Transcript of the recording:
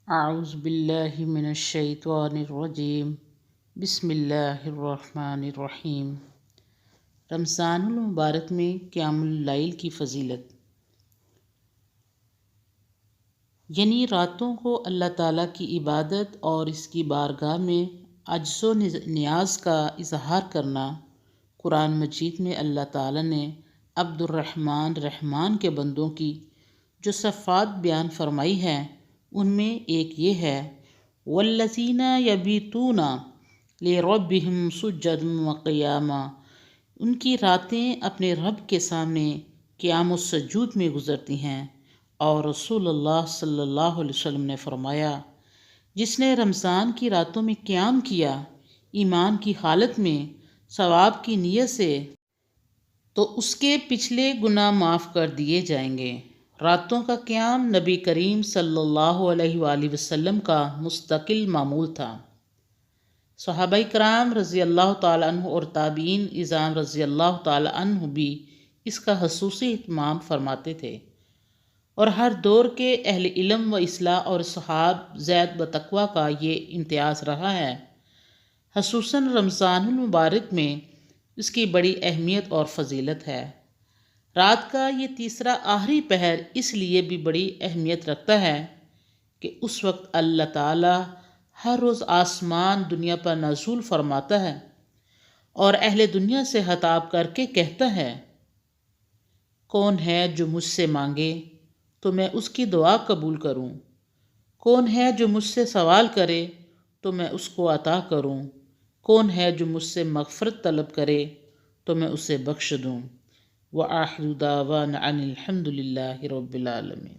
اعوذ باللہ من الشیطان الرجیم بسم اللہ الرحمن الرحیم۔ رمضان المبارک میں قیام اللیل کی فضیلت، یعنی راتوں کو اللہ تعالیٰ کی عبادت اور اس کی بارگاہ میں عجز و نیاز کا اظہار کرنا۔ قرآن مجید میں اللہ تعالیٰ نے عبد الرحمن رحمان کے بندوں کی جو صفات بیان فرمائی ہیں ان میں ایک یہ ہے، والذین یبیتون لربہم سجدا وقیاما، ان کی راتیں اپنے رب کے سامنے قیام و سجود میں گزرتی ہیں۔ اور رسول اللہ صلی اللہ علیہ وسلم نے فرمایا، جس نے رمضان کی راتوں میں قیام کیا ایمان کی حالت میں ثواب کی نیت سے تو اس کے پچھلے گناہ معاف کر دیے جائیں گے۔ راتوں کا قیام نبی کریم صلی اللہ علیہ وآلہ وسلم کا مستقل معمول تھا۔ صحابہ کرام رضی اللہ تعالیٰ عنہ اور تابعین اعظام رضی اللہ تعالیٰ عنہ بھی اس کا خصوصی اہتمام فرماتے تھے، اور ہر دور کے اہل علم و اصلاح اور صحاب زید و تقویٰ کا یہ امتیاز رہا ہے۔ خصوصاً رمضان المبارک میں اس کی بڑی اہمیت اور فضیلت ہے۔ رات کا یہ تیسرا آخری پہر اس لیے بھی بڑی اہمیت رکھتا ہے کہ اس وقت اللہ تعالیٰ ہر روز آسمان دنیا پر نزول فرماتا ہے اور اہل دنیا سے خطاب کر کے کہتا ہے، کون ہے جو مجھ سے مانگے تو میں اس کی دعا قبول کروں، کون ہے جو مجھ سے سوال کرے تو میں اس کو عطا کروں، کون ہے جو مجھ سے مغفرت طلب کرے تو میں اسے بخش دوں۔ وآخر دعوانا ان الحمد للہ رب العالمین۔